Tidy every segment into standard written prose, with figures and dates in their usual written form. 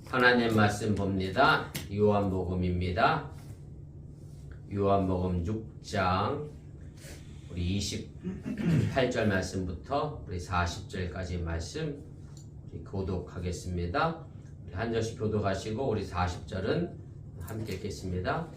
하나님 말씀 봅니다. 요한복음입니다. 요한복음 6장 우리 28절 말씀부터 우리 40절까지 말씀 우리 교독하겠습니다. 우리 한 절씩 교독하시고 우리 40절은 함께 읽겠습니다.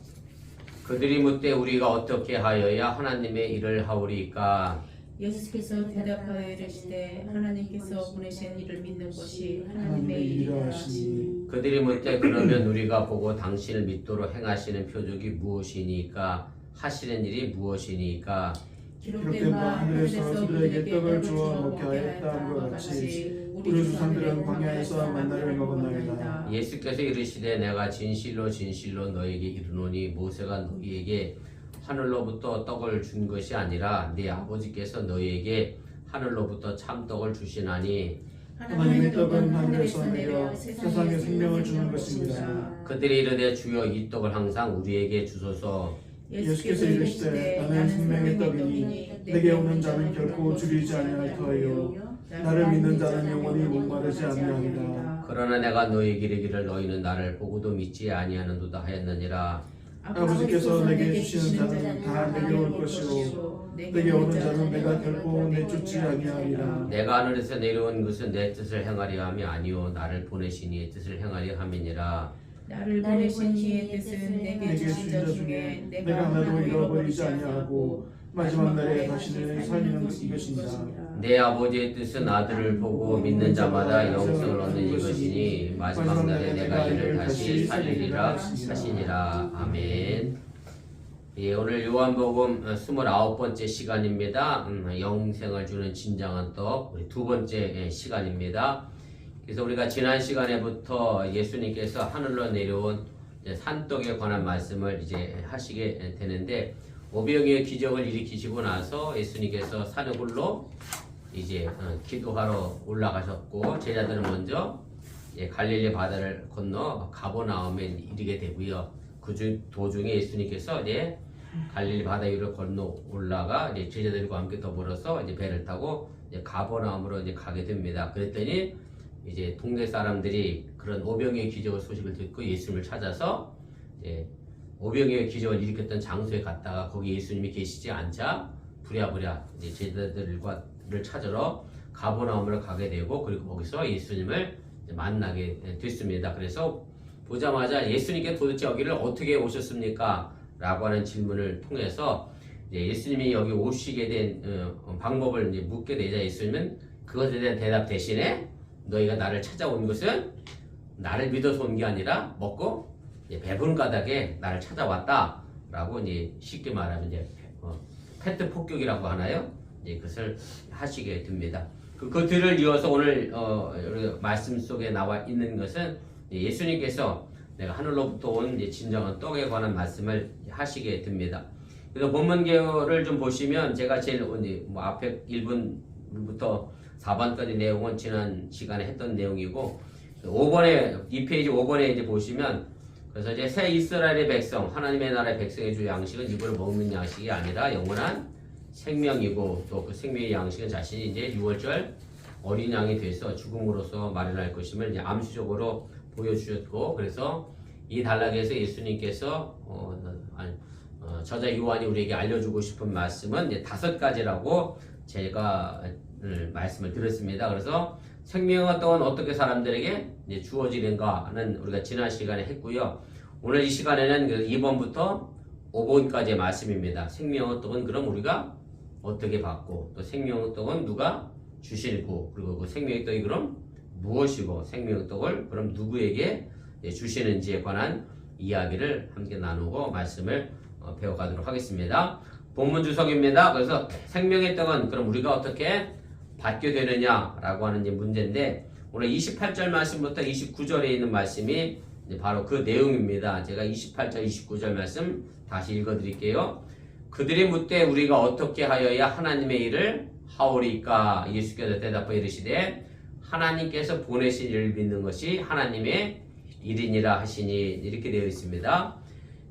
그들이 묻되 우리가 어떻게 하여야 하나님의 일을 하오리까? 예수께서 대답하여 이르시되 하나님께서 보내신 이를 믿는 것이 하나님의 일이라 하시니. 그들이 묻되 그러면 우리가 보고 당신을 믿도록 행하시는 표적이 무엇이니까? 하시는 일이 무엇이니까? 기록된 바 하늘에서 그들에게 떡을 주어 먹게 하였다함과 같이 우리 조상들은 광야에서 만나를 먹었나이다. 예수께서 이르시되 내가 진실로 진실로 너에게 이르노니 모세가 너희에게 하늘로부터 떡을 준 것이 아니라 네 아버지께서 너희에게 하늘로부터 참떡을 주시나니 하나님의 떡은 하늘에서 내려 세상에 생명을 주는 것입니다. 그들이 이르되 주여 이 떡을 항상 우리에게 주소서. 예수께서 이르시되 나는 생명의 떡이니 내게 오는 자는 결코 줄이지 아니할 터이요 나를 믿는 자는 영원히 목마르지 아니하리라. 그러나 내가 너희에게 이르기를 너희는 나를 보고도 믿지 아니하는도다 하였느니라. 아버지께서 내게 주시는 자는 다 내게 올 것이요 내게 오는 자는 내가 결코 내쫓지 아니하리라. 내가 하늘에서 내려온 것은 내 뜻을 행하려 함이 아니요 나를 보내신 이의 뜻을 행하려 함이니라. 나를 보내신 이의 뜻은 내게 주신 자 중에 내가 하나도 잃어버리지 아니하고 마지막 날에 다시는 살리는 이것입니다. 내 아버지의 뜻은 아들을 보고 믿는 자마다 영생을 얻는 이것이니 마지막 날에 내가 이를 다시 살리리라 하시니라. 아멘. 예, 오늘 요한복음 29번째 시간입니다. 영생을 주는 진정한 떡 우리 두 번째 시간입니다. 그래서 우리가 지난 시간에부터 예수님께서 하늘로 내려온 산떡에 관한 말씀을 이제 하시게 되는데 오병이어의 기적을 일으키시고 나서 예수님께서 산에 홀로 이제 기도하러 올라가셨고 제자들은 먼저 갈릴리 바다를 건너 가버나움에 이르게 되고요. 그 도중에 예수님께서 이제 갈릴리 바다 위로 건너 올라가 이제 제자들과 함께 더불어서 이제 배를 타고 이제 가버나움으로 이제 가게 됩니다. 그랬더니 이제 동네 사람들이 그런 오병이어의 기적을 소식을 듣고 예수님을 찾아서 이제 오병이어의 기적을 일으켰던 장소에 갔다가 거기 예수님이 계시지 않자 부랴부랴 이제 제자들을 찾으러 가버나움으로 가게 되고 그리고 거기서 예수님을 만나게 됐습니다. 그래서 보자마자 예수님께 도대체 여기를 어떻게 오셨습니까? 라고 하는 질문을 통해서 이제 예수님이 여기 오시게 된 방법을 이제 묻게 되자 예수님은 그것에 대한 대답 대신에 너희가 나를 찾아온 것은 나를 믿어서 온 게 아니라 먹고 배부른 까닭에 나를 찾아왔다 라고 이제 쉽게 말하면 이제 페트 폭격이라고 하나요? 그것을 하시게 됩니다. 그 뒤를 이어서 오늘 말씀 속에 나와 있는 것은 예수님께서 내가 하늘로부터 온 진정한 떡에 관한 말씀을 하시게 됩니다. 그래서 본문계를 좀 보시면 제가 제일 앞에 1번부터 4번까지 내용은 지난 시간에 했던 내용이고 5번에 2페이지 5번에 이제 보시면 그래서 이제 새 이스라엘의 백성 하나님의 나라의 백성의 주 양식은 입으로 먹는 양식이 아니라 영원한 생명이고 또 그 생명의 양식은 자신이 이제 6월절 어린 양이 돼서 죽음으로써 마련할 것임을 이제 암시적으로 보여주셨고 그래서 이 단락에서 예수님께서 저자 요한이 우리에게 알려주고 싶은 말씀은 이제 5가지라고 제가 말씀을 드렸습니다. 그래서 생명의 떡은 어떻게 사람들에게 이제 주어지는가는 우리가 지난 시간에 했고요. 오늘 이 시간에는 2번부터 5번까지의 말씀입니다. 생명의 떡은 그럼 우리가 어떻게 받고 또 생명의 떡은 누가 주시고 그리고 그 생명의 떡이 그럼 무엇이고 생명의 떡을 그럼 누구에게 주시는지에 관한 이야기를 함께 나누고 말씀을 배워가도록 하겠습니다. 본문 주석입니다. 그래서 생명의 떡은 그럼 우리가 어떻게 받게 되느냐라고 하는 이제 문제인데 오늘 28절 말씀부터 29절에 있는 말씀이 바로 그 내용입니다. 제가 28절 29절 말씀 다시 읽어드릴게요. 그들이 묻되 우리가 어떻게 하여야 하나님의 일을 하오리까? 예수께서 대답하여 이르시되 하나님께서 보내신 일을 믿는 것이 하나님의 일이니라 하시니 이렇게 되어 있습니다.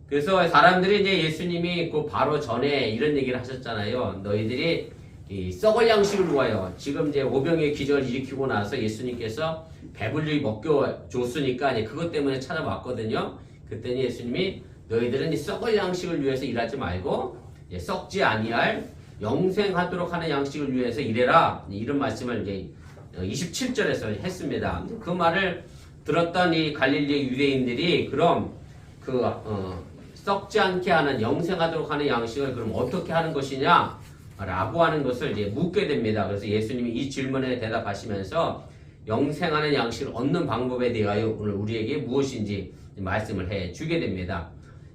그래서 사람들이 이제 예수님이 그 바로 전에 이런 얘기를 하셨잖아요. 너희들이 이 썩을 양식을 위하여 지금 이제 오병의 기적을 일으키고 나서 예수님께서 배불리 먹여줬으니까 이제 그것 때문에 찾아왔거든요. 그때는 예수님이 너희들은 이 썩을 양식을 위해서 일하지 말고 썩지 아니할 영생하도록 하는 양식을 위해서 일해라. 이런 말씀을 이제 27절에서 했습니다. 그 말을 들었던 이 갈릴리 유대인들이 그럼 썩지 않게 하는 영생하도록 하는 양식을 그럼 어떻게 하는 것이냐? 라고 하는 것을 이제 묻게 됩니다. 그래서 예수님이 이 질문에 대답하시면서 영생하는 양식을 얻는 방법에 대하여 오늘 우리에게 무엇인지 말씀을 해 주게 됩니다.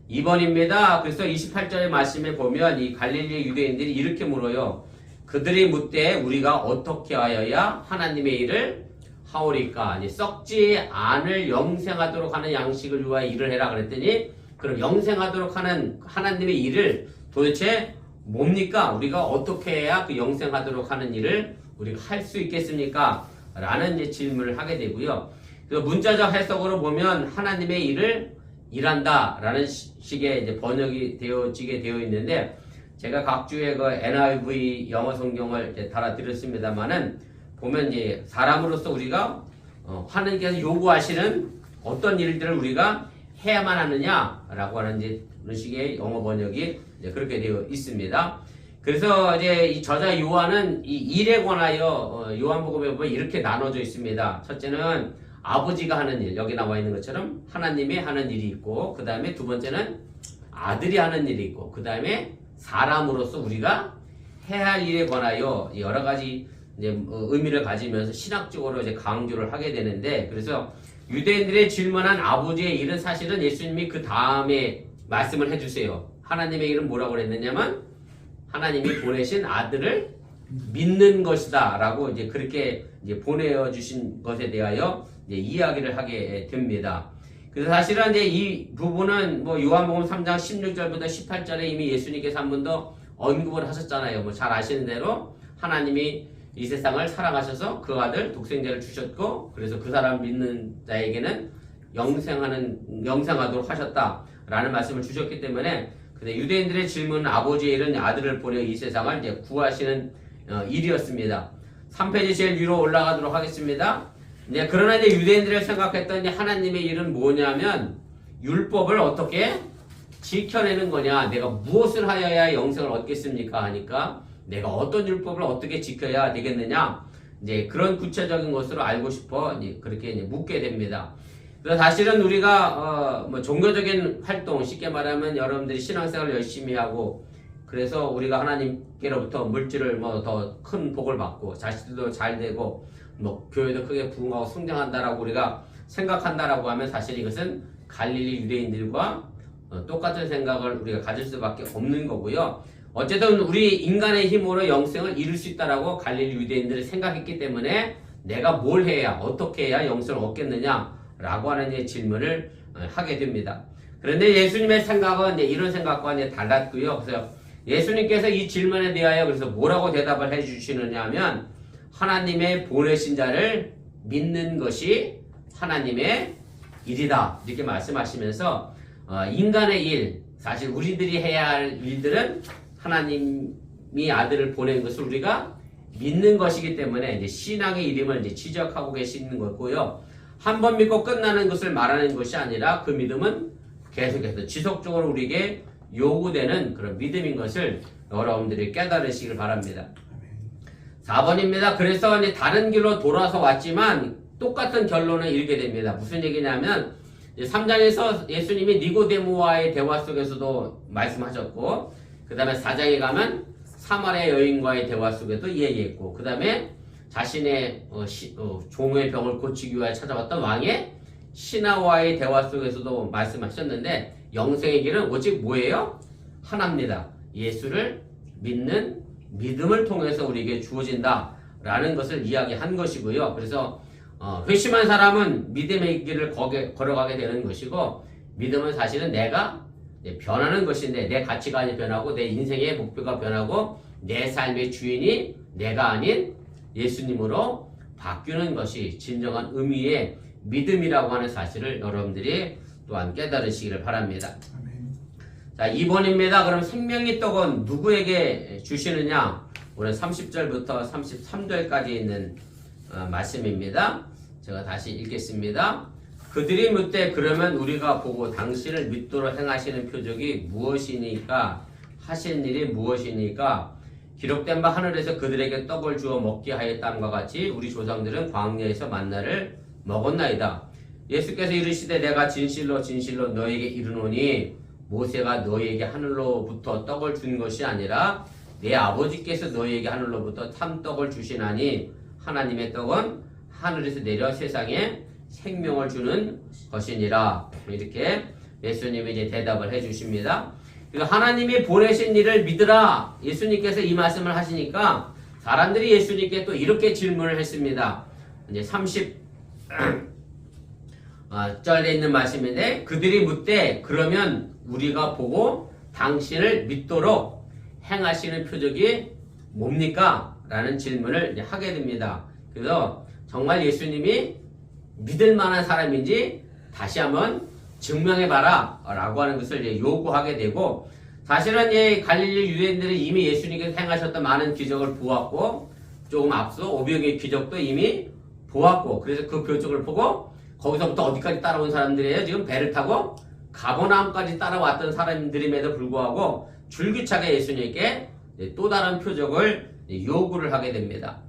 2번입니다. 그래서 28절의 말씀에 보면 이 갈릴리 유대인들이 이렇게 물어요. 그들이 묻되 우리가 어떻게 하여야 하나님의 일을 하오리까? 썩지 않을 영생하도록 하는 양식을 위하여 일을 해라 그랬더니 그럼 영생하도록 하는 하나님의 일을 도대체 뭡니까? 우리가 어떻게 해야 그 영생하도록 하는 일을 우리가 할 수 있겠습니까? 라는 이제 질문을 하게 되고요. 그 문자적 해석으로 보면 하나님의 일을 일한다 라는 식의 이제 번역이 되어지게 되어 있는데 제가 각주의 그 NIV 영어 성경을 이제 달아드렸습니다만은 보면 이제 사람으로서 우리가 하나님께서 요구하시는 어떤 일들을 우리가 해야만 하느냐라고 하는 이제 그런 식의 영어 번역이 이제 그렇게 되어 있습니다. 그래서 이제 이 저자 요한은 이 일에 관하여 요한복음에 보면 이렇게 나눠져 있습니다. 첫째는 아버지가 하는 일, 여기 나와 있는 것처럼 하나님이 하는 일이 있고, 그 다음에 두 번째는 아들이 하는 일이 있고, 그 다음에 사람으로서 우리가 해야 할 일에 관하여 여러 가지 이제 의미를 가지면서 신학적으로 이제 강조를 하게 되는데, 그래서 유대인들의 질문한 아버지의 일은 사실은 예수님이 그 다음에 말씀을 해주세요. 하나님의 일은 뭐라고 그랬느냐면 하나님이 보내신 아들을 믿는 것이다 라고 이제 그렇게 이제 보내주신 것에 대하여 이제 이야기를 하게 됩니다. 그래서 사실은 이제 이 부분은 뭐 요한복음 3장 16절부터 18절에 이미 예수님께서 한 번 더 언급을 하셨잖아요. 뭐 잘 아시는 대로 하나님이 이 세상을 사랑하셔서 그 아들 독생자를 주셨고, 그래서 그 사람 믿는 자에게는 영생하도록 하셨다라는 말씀을 주셨기 때문에, 근데 유대인들의 질문은 아버지의 일은 아들을 보내 이 세상을 이제 구하시는 일이었습니다. 3페이지 제일 위로 올라가도록 하겠습니다. 이제 그러나 이제 유대인들이 생각했던 하나님의 일은 뭐냐면 율법을 어떻게 지켜내는 거냐, 내가 무엇을 하여야 영생을 얻겠습니까 하니까 내가 어떤 율법을 어떻게 지켜야 되겠느냐, 이제 그런 구체적인 것으로 알고 싶어 이제 그렇게 이제 묻게 됩니다. 그래서 사실은 우리가 뭐 종교적인 활동, 쉽게 말하면 여러분들이 신앙생활을 열심히 하고, 그래서 우리가 하나님께로부터 물질을 뭐 더 큰 복을 받고 자식들도 잘 되고 뭐 교회도 크게 부흥하고 성장한다라고 우리가 생각한다라고 하면 사실 이것은 갈릴리 유대인들과 똑같은 생각을 우리가 가질 수밖에 없는 거고요. 어쨌든 우리 인간의 힘으로 영생을 이룰 수 있다라고 갈릴리 유대인들이 생각했기 때문에 내가 뭘 해야, 어떻게 해야 영생을 얻겠느냐라고 하는 이제 질문을 하게 됩니다. 그런데 예수님의 생각은 이제 이런 생각과 이제 달랐고요. 그래서 예수님께서 이 질문에 대하여 그래서 뭐라고 대답을 해주시느냐 하면 하나님의 보내신 자를 믿는 것이 하나님의 일이다 이렇게 말씀하시면서 인간의 일, 사실 우리들이 해야 할 일들은 하나님이 아들을 보낸 것을 우리가 믿는 것이기 때문에 이제 신앙의 이름을 이제 지적하고 계시는 거고요. 한 번 믿고 끝나는 것을 말하는 것이 아니라 그 믿음은 계속해서 지속적으로 우리에게 요구되는 그런 믿음인 것을 여러분들이 깨달으시길 바랍니다. 4번입니다. 그래서 이제 다른 길로 돌아서 왔지만 똑같은 결론을 이르게 됩니다. 무슨 얘기냐면 3장에서 예수님이 니고데모와의 대화 속에서도 말씀하셨고, 그 다음에 4장에 가면 사마리아 여인과의 대화 속에도 얘기했고, 그 다음에 자신의 종의 병을 고치기 위해 찾아왔던 왕의 신하와의 대화 속에서도 말씀하셨는데, 영생의 길은 오직 뭐예요? 하나입니다. 예수를 믿는 믿음을 통해서 우리에게 주어진다 라는 것을 이야기한 것이고요. 그래서 회심한 사람은 믿음의 길을 걸어가게 되는 것이고, 믿음은 사실은 내가 변하는 것인데, 내 가치관이 변하고 내 인생의 목표가 변하고 내 삶의 주인이 내가 아닌 예수님으로 바뀌는 것이 진정한 의미의 믿음이라고 하는 사실을 여러분들이 또한 깨달으시기를 바랍니다. 자, 2번입니다. 그럼 생명의 떡은 누구에게 주시느냐 오늘 30절부터 33절까지 있는 말씀입니다. 제가 다시 읽겠습니다. 그들이 묻되 그러면 우리가 보고 당신을 믿도록 행하시는 표적이 무엇이니까 하신 일이 무엇이니까 기록된 바 하늘에서 그들에게 떡을 주어 먹게 하였다함과 같이 우리 조상들은 광야에서 만나를 먹었나이다. 예수께서 이르시되 내가 진실로 진실로 너에게 이르노니 모세가 너에게 하늘로부터 떡을 준 것이 아니라 내 아버지께서 너에게 하늘로부터 참떡을 주시나니 하나님의 떡은 하늘에서 내려 세상에 생명을 주는 것이니라. 이렇게 예수님이 이제 대답을 해주십니다. 하나님이 보내신 일을 믿으라. 예수님께서 이 말씀을 하시니까 사람들이 예수님께 또 이렇게 질문을 했습니다. 이제 30절에 있는 말씀인데 그들이 묻되 그러면 우리가 보고 당신을 믿도록 행하시는 표적이 뭡니까? 라는 질문을 이제 하게 됩니다. 그래서 정말 예수님이 믿을 만한 사람인지 다시 한번 증명해봐라 라고 하는 것을 이제 요구하게 되고, 사실은 갈릴리 유대인들이 이미 예수님께서 행하셨던 많은 기적을 보았고 조금 앞서 오병의 기적도 이미 보았고, 그래서 그 표적을 보고 거기서부터 어디까지 따라온 사람들이에요? 지금 배를 타고 가버나움까지 따라왔던 사람들임에도 불구하고 줄기차게 예수님께 또 다른 표적을 요구를 하게 됩니다.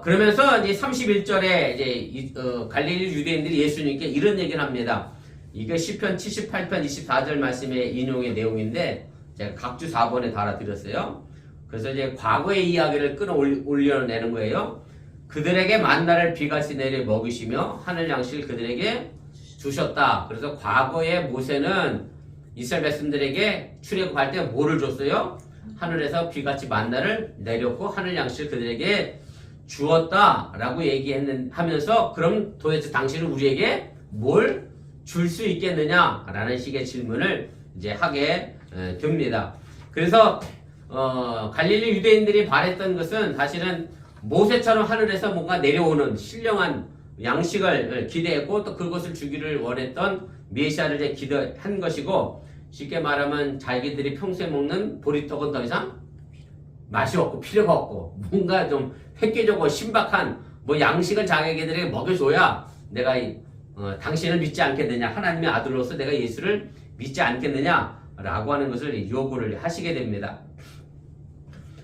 그러면서 이제 31절에 이제 갈릴리 유대인들이 예수님께 이런 얘기를 합니다. 이게 시편 78편 24절 말씀의 인용의 내용인데 제가 각주 4번에 달아드렸어요. 그래서 이제 과거의 이야기를 끌어올려내는 거예요. 그들에게 만나를 비같이 내려 먹이시며 하늘 양식을 그들에게 주셨다. 그래서 과거에 모세는 이스라엘 백성들에게 출애굽할 때 뭐를 줬어요? 하늘에서 비같이 만나를 내렸고 하늘 양식을 그들에게 주었다라고 하면서 그럼 도대체 당신은 우리에게 뭘 줄 수 있겠느냐라는 식의 질문을 이제 하게 됩니다. 그래서 갈릴리 유대인들이 바랬던 것은 사실은 모세처럼 하늘에서 뭔가 내려오는 신령한 양식을 기대했고 또 그것을 주기를 원했던 메시아를 이제 기대한 것이고, 쉽게 말하면 자기들이 평소에 먹는 보리떡은 더 이상 맛이 없고 필요가 없고 뭔가 좀 획기적이고 신박한 양식을 자기들에게 먹여줘야 내가 당신을 믿지 않겠느냐, 하나님의 아들로서 내가 예수를 믿지 않겠느냐라고 하는 것을 요구를 하시게 됩니다.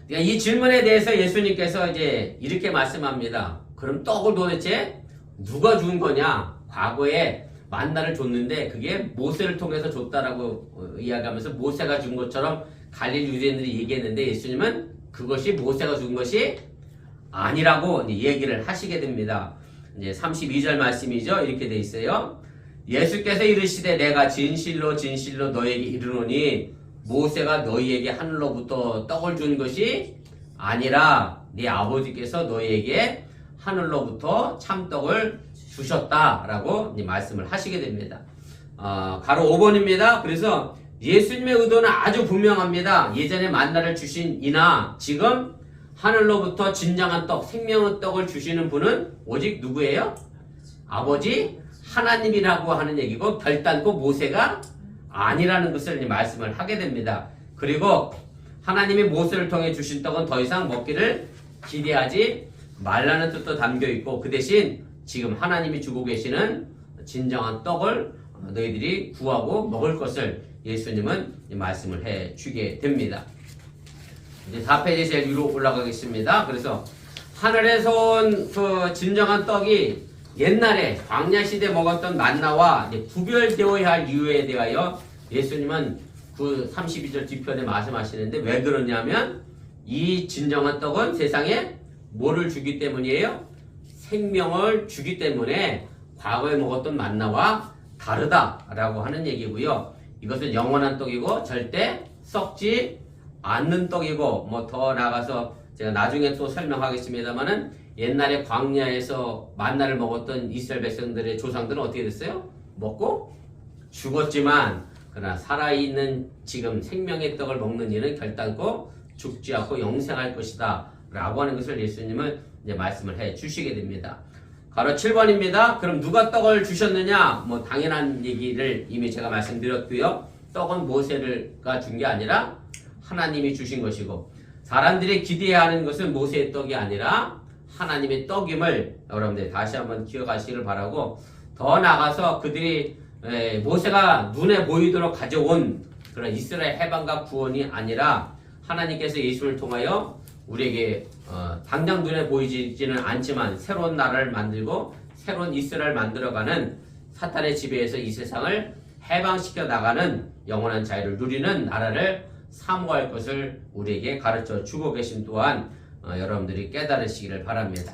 이 질문에 대해서 예수님께서 이제 이렇게 말씀합니다. 그럼 떡을 도대체 누가 준 거냐? 과거에 만나를 줬는데 그게 모세를 통해서 줬다라고 이야기하면서 모세가 준 것처럼 갈릴리 유대인들이 얘기했는데 예수님은 그것이 모세가 준 것이 아니라고 얘기를 하시게 됩니다. 이제 32절 말씀이죠. 이렇게 돼 있어요. 예수께서 이르시되 내가 진실로 진실로 너에게 이르노니 모세가 너희에게 하늘로부터 떡을 준 것이 아니라 네 아버지께서 너희에게 하늘로부터 참떡을 주셨다라고 말씀을 하시게 됩니다. 가로 5번입니다. 그래서 예수님의 의도는 아주 분명합니다. 예전에 만나를 주신 이나 지금 하늘로부터 진정한 떡, 생명의 떡을 주시는 분은 오직 누구예요? 아버지 하나님이라고 하는 얘기고 결단코 모세가 아니라는 것을 말씀을 하게 됩니다. 그리고 하나님이 모세를 통해 주신 떡은 더 이상 먹기를 기대하지 말라는 뜻도 담겨 있고, 그 대신 지금 하나님이 주고 계시는 진정한 떡을 너희들이 구하고 먹을 것을 예수님은 말씀을 해 주게 됩니다. 이제 4페이지 제일 위로 올라가겠습니다. 그래서 하늘에서 온 그 진정한 떡이 옛날에 광야 시대 먹었던 만나와 구별되어야 할 이유에 대하여 예수님은 그 32절 뒤편에 말씀하시는데 왜 그러냐면 이 진정한 떡은 세상에 뭐를 주기 때문이에요? 생명을 주기 때문에 과거에 먹었던 만나와 다르다라고 하는 얘기고요. 이것은 영원한 떡이고 절대 썩지 않는 떡이고, 더 나아가서 제가 나중에 또 설명하겠습니다만은 옛날에 광야에서 만나를 먹었던 이스라엘 백성들의 조상들은 어떻게 됐어요? 먹고 죽었지만 그러나 살아있는 지금 생명의 떡을 먹는 이는 결단코 죽지 않고 영생할 것이다 라고 하는 것을 예수님은 이제 말씀을 해 주시게 됩니다. 가로 7번입니다. 그럼 누가 떡을 주셨느냐? 당연한 얘기를 이미 제가 말씀드렸고요. 떡은 모세가 준 게 아니라 하나님이 주신 것이고, 사람들이 기대하는 것은 모세의 떡이 아니라 하나님의 떡임을 여러분들 다시 한번 기억하시기를 바라고, 더 나아가서 그들이 모세가 눈에 보이도록 가져온 그런 이스라엘 해방과 구원이 아니라 하나님께서 예수를 통하여 우리에게 당장 눈에 보이지는 않지만 새로운 나라를 만들고 새로운 이스라엘을 만들어가는 사탄의 지배에서 이 세상을 해방시켜 나가는 영원한 자유를 누리는 나라를 사모할 것을 우리에게 가르쳐 주고 계신 또한 여러분들이 깨달으시기를 바랍니다.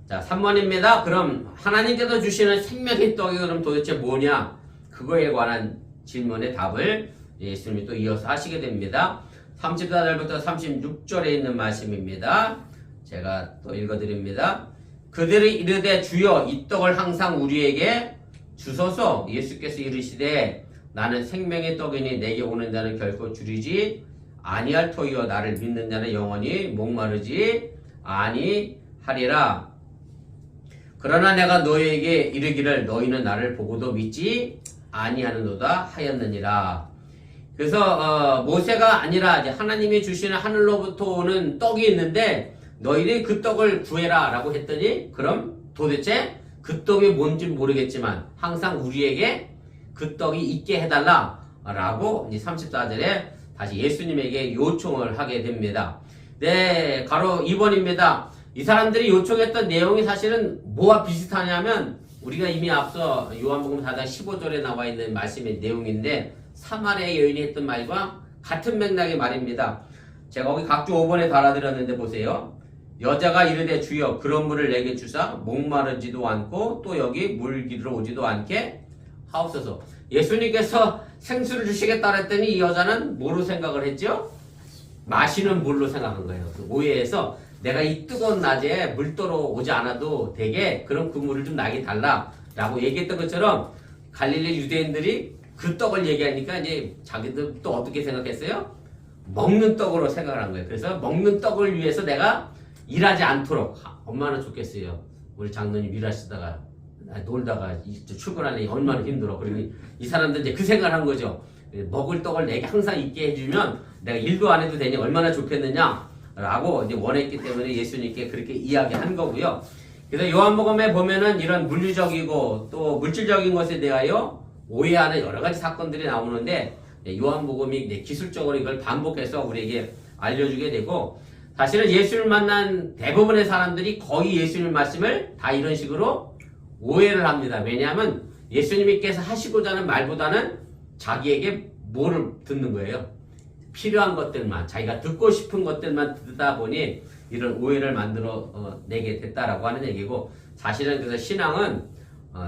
자, 3번입니다. 그럼 하나님께서 주시는 생명의 떡이 그럼 도대체 뭐냐? 그거에 관한 질문의 답을 예수님이 또 이어서 하시게 됩니다. 34절부터 36절에 있는 말씀입니다. 제가 또 읽어드립니다. 그들이 이르되 주여 이 떡을 항상 우리에게 주소서. 예수께서 이르시되 나는 생명의 떡이니 내게 오는 자는 결코 줄이지 아니할 터이요 나를 믿는 자는 영원히 목마르지 아니하리라. 그러나 내가 너희에게 이르기를 너희는 나를 보고도 믿지 아니하는도다 하였느니라. 그래서 모세가 아니라 이제 하나님이 주시는 하늘로부터 오는 떡이 있는데 너희들이 그 떡을 구해라 라고 했더니, 그럼 도대체 그 떡이 뭔지 모르겠지만 항상 우리에게 그 떡이 있게 해달라 라고 이제 34절에 다시 예수님에게 요청을 하게 됩니다. 네, 가로 2번입니다. 이 사람들이 요청했던 내용이 사실은 뭐와 비슷하냐면 우리가 이미 앞서 요한복음 4장 15절에 나와 있는 말씀의 내용인데 사마리아 여인이 했던 말과 같은 맥락의 말입니다. 제가 거기 각주 5번에 달아드렸는데 보세요. 여자가 이르되 주여 그런 물을 내게 주사 목마르지도 않고 또 여기 물 기르러 오지도 않게 하옵소서. 예수님께서 생수를 주시겠다 했더니 이 여자는 뭐로 생각을 했죠? 마시는 물로 생각한 거예요. 그 오해에서 내가 이 뜨거운 낮에 물 떠러 오지 않아도 되게 그런 그 물을 좀 나게 달라 라고 얘기했던 것처럼 갈릴리 유대인들이 그 떡을 얘기하니까 이제 자기들 또 어떻게 생각했어요? 먹는 떡으로 생각을 한 거예요. 그래서 먹는 떡을 위해서 내가 일하지 않도록, 얼마나 좋겠어요. 우리 장로님 일하시다가 놀다가 출근하니 얼마나 힘들어. 그리고 이 사람들 이제 그 생각을 한 거죠. 먹을 떡을 내게 항상 있게 해주면 내가 일도 안 해도 되니 얼마나 좋겠느냐 라고 이제 원했기 때문에 예수님께 그렇게 이야기한 거고요. 그래서 요한복음에 보면은 이런 물리적이고 또 물질적인 것에 대하여 오해하는 여러 가지 사건들이 나오는데 요한복음이 기술적으로 이걸 반복해서 우리에게 알려주게 되고, 사실은 예수를 만난 대부분의 사람들이 거의 예수님 말씀을 다 이런 식으로 오해를 합니다. 왜냐하면 예수님께서 하시고자 하는 말보다는 자기에게 뭐를 듣는 거예요? 필요한 것들만, 자기가 듣고 싶은 것들만 듣다 보니 이런 오해를 만들어 내게 됐다라고 하는 얘기고, 사실은 그래서 신앙은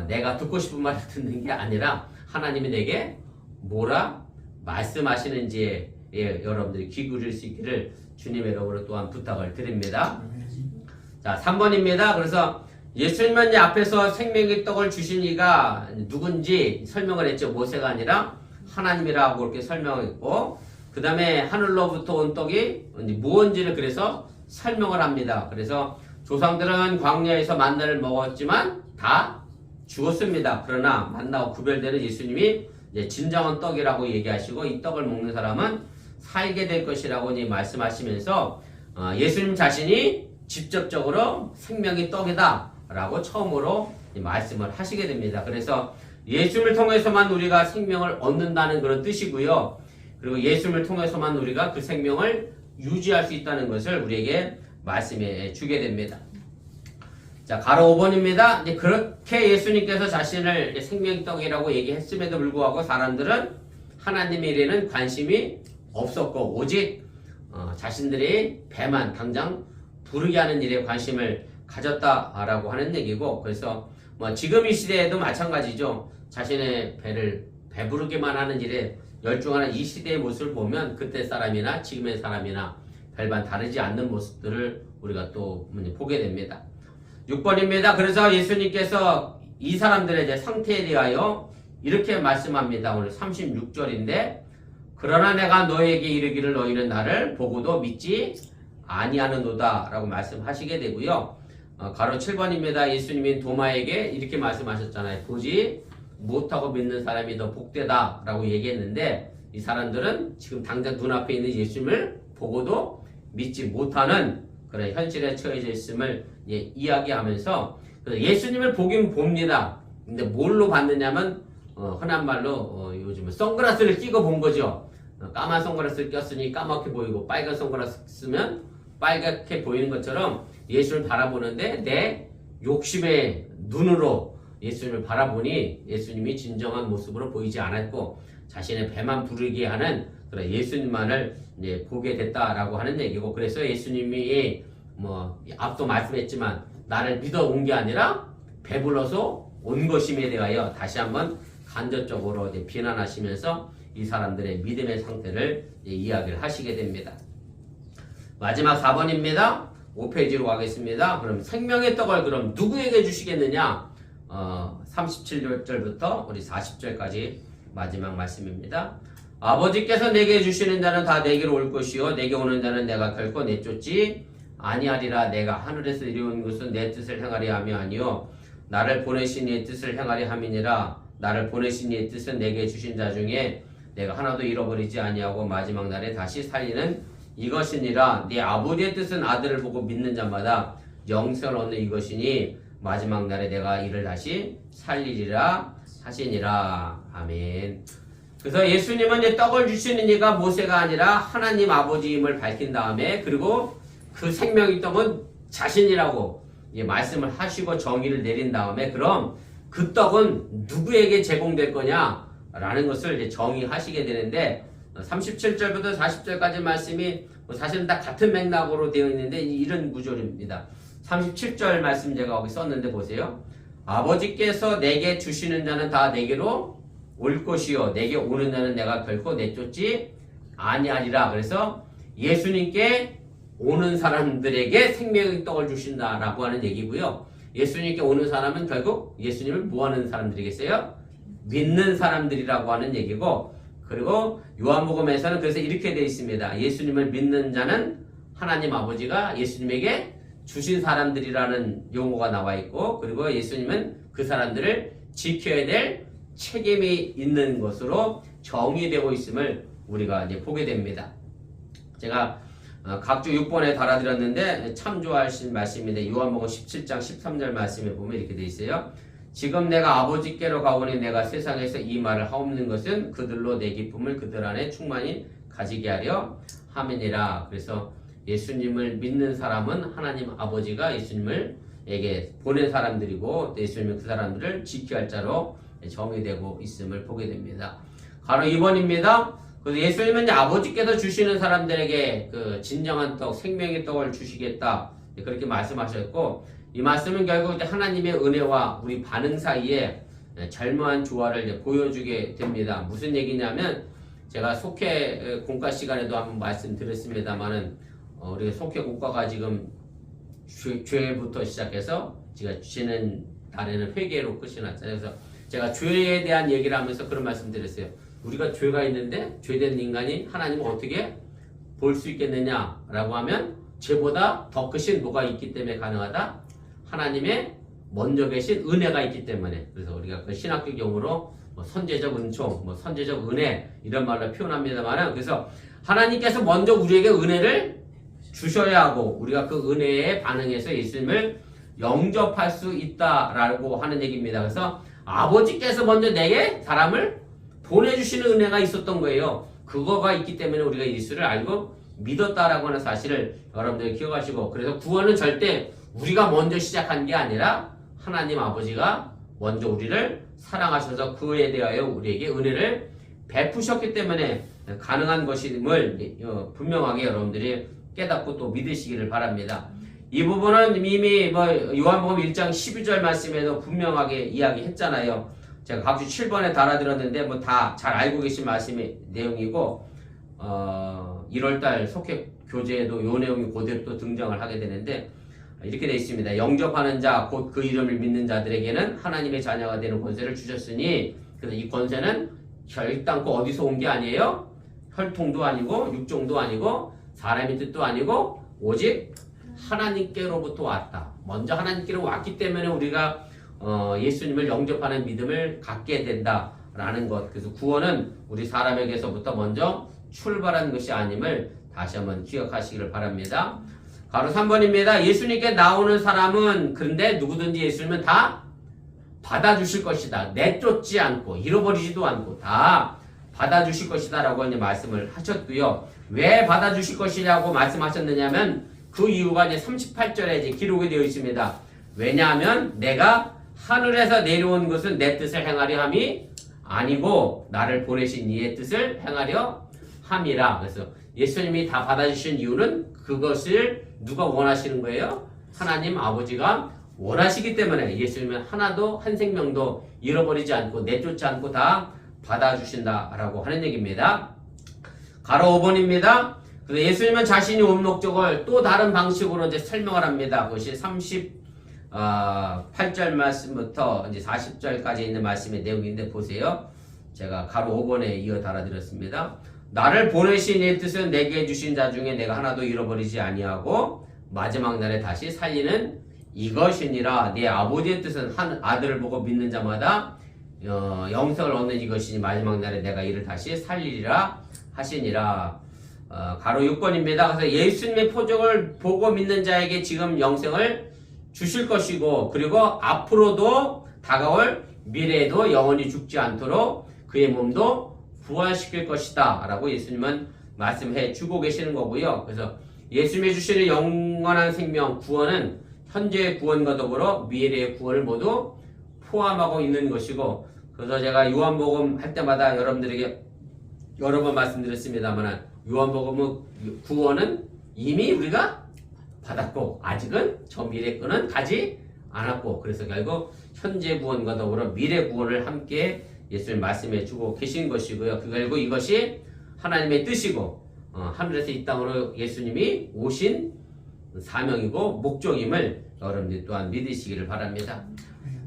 내가 듣고 싶은 말을 듣는 게 아니라 하나님이 내게 뭐라 말씀하시는지에 여러분들이 귀 기울일 수 있기를 주님의 이름으로 또한 부탁을 드립니다. 자, 3번입니다. 그래서 예수님은 이제 앞에서 생명의 떡을 주신 이가 누군지 설명을 했죠. 모세가 아니라 하나님이라고 그렇게 설명했고, 그 다음에 하늘로부터 온 떡이 무언지를 그래서 설명을 합니다. 그래서 조상들은 광야에서 만나를 먹었지만 다 죽었습니다. 그러나 만나와 구별되는 예수님이 이제 진정한 떡이라고 얘기하시고, 이 떡을 먹는 사람은 살게 될 것이라고 이제 말씀하시면서 예수님 자신이 직접적으로 생명의 떡이다 라고 처음으로 말씀을 하시게 됩니다. 그래서 예수님을 통해서만 우리가 생명을 얻는다는 그런 뜻이고요. 그리고 예수님을 통해서만 우리가 그 생명을 유지할 수 있다는 것을 우리에게 말씀해 주게 됩니다. 자, 가로 5번입니다. 이제 그렇게 예수님께서 자신을 생명의 떡이라고 얘기했음에도 불구하고 사람들은 하나님의 일에는 관심이 없었고 오직 자신들이 배만 당장 부르게 하는 일에 관심을 가졌다라고 하는 얘기고, 그래서 지금 이 시대에도 마찬가지죠. 자신의 배를 배부르게만 하는 일에 열중하는 이 시대의 모습을 보면 그때 사람이나 지금의 사람이나 별반 다르지 않는 모습들을 우리가 또 보게 됩니다. 6번입니다. 그래서 예수님께서 이 사람들의 이제 상태에 대하여 이렇게 말씀합니다. 오늘 36절인데, 그러나 내가 너에게 이르기를 너희는 나를 보고도 믿지 아니하는도다 라고 말씀하시게 되고요. 가로 7번입니다. 예수님이 도마에게 이렇게 말씀하셨잖아요. 보지 못하고 믿는 사람이 더 복되다 라고 얘기했는데, 이 사람들은 지금 당장 눈앞에 있는 예수님을 보고도 믿지 못하는 그런 현실에 처해져 있음을 이야기하면서 예수님을 보긴 봅니다. 근데 뭘로 봤느냐면 흔한 말로 요즘은 선글라스를 끼고 본 거죠. 까만 선글라스를 꼈으니 까맣게 보이고 빨간 선글라스 쓰면 빨갛게 보이는 것처럼 예수를 바라보는데 내 욕심의 눈으로 예수님을 바라보니 예수님이 진정한 모습으로 보이지 않았고 자신의 배만 부르게 하는 그런 예수님만을 이제 보게 됐다라고 하는 얘기고, 그래서 예수님이 앞서 말씀했지만 나를 믿어 온 게 아니라 배불러서 온 것임에 대하여 다시 한번 간접적으로 이제 비난하시면서 이 사람들의 믿음의 상태를 이야기를 하시게 됩니다. 마지막 4번입니다. 5페이지로 가겠습니다. 그럼 생명의 떡을 그럼 누구에게 주시겠느냐? 37절부터 우리 40절까지 마지막 말씀입니다. 아버지께서 내게 주시는 자는 다 내게로 올 것이요 내게 오는 자는 내가 결코 내쫓지 아니하리라. 내가 하늘에서 내려온 것은 내 뜻을 행하려 함이 아니요 나를 보내신 이의 뜻을 행하려 함이니라. 나를 보내신 이의 뜻은 내게 주신 자 중에 내가 하나도 잃어버리지 아니하고 마지막 날에 다시 살리는 이것이니라. 네 아버지의 뜻은 아들을 보고 믿는 자마다 영생을 얻는 이것이니 마지막 날에 내가 이를 다시 살리리라 하시니라. 아멘. 그래서 예수님은 이제 떡을 주시는 이가 모세가 아니라 하나님 아버지임을 밝힌 다음에, 그리고 그 생명의 떡은 자신이라고 말씀을 하시고 정의를 내린 다음에, 그럼 그 떡은 누구에게 제공될 거냐라는 것을 이제 정의하시게 되는데, 37절부터 40절까지 말씀이 사실은 다 같은 맥락으로 되어 있는데 이런 구조입니다. 37절 말씀 제가 거기 썼는데 보세요. 아버지께서 내게 주시는 자는 다 내게로 올 것이요 내게 오는 자는 내가 결코 내쫓지 아니하리라. 그래서 예수님께 오는 사람들에게 생명의 떡을 주신다라고 하는 얘기고요. 예수님께 오는 사람은 결국 예수님을 뭐하는 사람들이겠어요? 믿는 사람들이라고 하는 얘기고, 그리고 요한복음에서는 그래서 이렇게 되어 있습니다. 예수님을 믿는 자는 하나님 아버지가 예수님에게 주신 사람들이라는 용어가 나와 있고, 그리고 예수님은 그 사람들을 지켜야 될 책임이 있는 것으로 정의되고 있음을 우리가 이제 보게 됩니다. 제가 각주 6번에 달아드렸는데 참조하신 말씀인데, 요한복음 17장 13절 말씀에 보면 이렇게 되어 있어요. 지금 내가 아버지께로 가오니 내가 세상에서 이 말을 하옵는 것은 그들로 내 기쁨을 그들 안에 충만히 가지게 하려 함이니라. 그래서 예수님을 믿는 사람은 하나님 아버지가 예수님을에게 보낸 사람들이고, 예수님은 그 사람들을 지켜야 할 자로 정의되고 있음을 보게 됩니다. 바로 2번입니다. 그래서 예수님은 이제 아버지께서 주시는 사람들에게 그 진정한 떡, 생명의 떡을 주시겠다, 그렇게 말씀하셨고, 이 말씀은 결국 하나님의 은혜와 우리 반응 사이에 절묘한 조화를 이제 보여주게 됩니다. 무슨 얘기냐면, 제가 속회 공과 시간에도 한번 말씀드렸습니다만은, 우리 속회 공과가 지금 죄부터 시작해서 제가 지난 달에는 회개로 끝이 났잖아요. 그래서 제가 죄에 대한 얘기를 하면서 그런 말씀 드렸어요. 우리가 죄가 있는데 죄된 인간이 하나님을 어떻게 볼 수 있겠느냐라고 하면, 죄보다 더 크신 뭐가 있기 때문에 가능하다? 하나님의 먼저 계신 은혜가 있기 때문에. 그래서 우리가 그 신학적 용어로 선제적 은총, 선제적 은혜 이런 말로 표현합니다만, 그래서 하나님께서 먼저 우리에게 은혜를 주셔야 하고, 우리가 그 은혜에 반응해서 예수님을 영접할 수 있다라고 하는 얘기입니다. 그래서 아버지께서 먼저 내게 사람을 보내주시는 은혜가 있었던 거예요. 그거가 있기 때문에 우리가 예수를 알고 믿었다라고 하는 사실을 여러분들이 기억하시고, 그래서 구원은 절대 우리가 먼저 시작한 게 아니라 하나님 아버지가 먼저 우리를 사랑하셔서 그에 대하여 우리에게 은혜를 베푸셨기 때문에 가능한 것임을 분명하게 여러분들이 깨닫고 또 믿으시기를 바랍니다. 이 부분은 이미 요한복음 1장 12절 말씀에도 분명하게 이야기했잖아요. 제가 각주 7번에 달아드렸는데 다 잘 알고 계신 말씀의 내용이고, 1월달 속회 교재에도 요 내용이 그대로 또 등장을 하게 되는데, 이렇게 되어 있습니다. 영접하는 자, 곧 그 이름을 믿는 자들에게는 하나님의 자녀가 되는 권세를 주셨으니, 그래서 이 권세는 결단코 어디서 온 게 아니에요. 혈통도 아니고 육종도 아니고 사람의 뜻도 아니고 오직 하나님께로부터 왔다. 먼저 하나님께로 왔기 때문에 우리가 예수님을 영접하는 믿음을 갖게 된다라는 것. 그래서 구원은 우리 사람에게서부터 먼저 출발한 것이 아님을 다시 한번 기억하시기를 바랍니다. 바로 3번입니다. 예수님께 나오는 사람은 그런데 누구든지 예수님은 다 받아주실 것이다. 내쫓지 않고 잃어버리지도 않고 다 받아주실 것이다 라고 이제 말씀을 하셨고요. 왜 받아주실 것이냐고 말씀하셨느냐면 그 이유가 이제 38절에 이제 기록이 되어 있습니다. 왜냐하면 내가 하늘에서 내려온 것은 내 뜻을 행하려 함이 아니고 나를 보내신 이의 뜻을 행하려 함이라. 그래서 예수님이 다 받아주신 이유는 그것을 누가 원하시는 거예요? 하나님 아버지가 원하시기 때문에 예수님은 하나도 한 생명도 잃어버리지 않고 내쫓지 않고 다 받아주신다라고 하는 얘기입니다. 가로 5번입니다. 그래서 예수님은 자신이 온 목적을 또 다른 방식으로 이제 설명을 합니다. 그것이 38절 말씀부터 이제 40절까지 있는 말씀의 내용인데 보세요. 제가 가로 5번에 이어 달아드렸습니다. 나를 보내신 이의 뜻은 내게 주신 자 중에 내가 하나도 잃어버리지 아니하고 마지막 날에 다시 살리는 이것이니라. 내 아버지의 뜻은 한 아들을 보고 믿는 자마다 영생을 얻는 이것이니 마지막 날에 내가 이를 다시 살리리라 하시니라. 가로 6번입니다. 그래서 예수님의 표적을 보고 믿는 자에게 지금 영생을 주실 것이고 그리고 앞으로도 다가올 미래에도 영원히 죽지 않도록 그의 몸도 부활시킬 것이다 라고 예수님은 말씀해 주고 계시는 거고요. 그래서 예수님이 주시는 영원한 생명 구원은 현재의 구원과 더불어 미래의 구원을 모두 포함하고 있는 것이고, 그래서 제가 요한복음 할 때마다 여러분들에게 여러 번 말씀드렸습니다만 요한복음 구원은 이미 우리가 받았고 아직은 저 미래 거는 가지 않았고, 그래서 결국 현재 구원과 더불어 미래 구원을 함께 예수님 말씀해 주고 계신 것이고요. 결국 이것이 하나님의 뜻이고 하늘에서 이 땅으로 예수님이 오신 사명이고 목적임을 여러분들 또한 믿으시기를 바랍니다.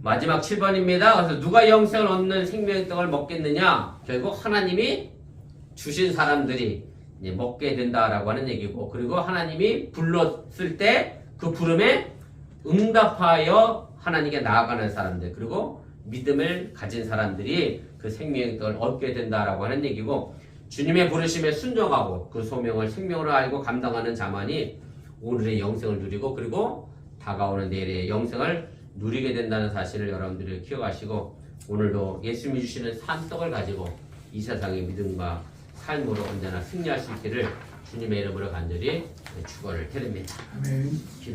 마지막 7번입니다. 그래서 누가 영생을 얻는 생명의 떡을 먹겠느냐? 결국 하나님이 주신 사람들이 이제 먹게 된다라고 하는 얘기고, 그리고 하나님이 불렀을 때 그 부름에 응답하여 하나님께 나아가는 사람들, 그리고 믿음을 가진 사람들이 그 생명의 떡을 얻게 된다라고 하는 얘기고, 주님의 부르심에 순종하고 그 소명을 생명으로 알고 감당하는 자만이 오늘의 영생을 누리고 그리고 다가오는 내일의 영생을 누리게 된다는 사실을 여러분들이 기억하시고, 오늘도 예수님이 주시는 산떡을 가지고 이 세상의 믿음과 삶으로 언제나 승리할 수 있기를 주님의 이름으로 간절히 축원을 드립니다. 아멘.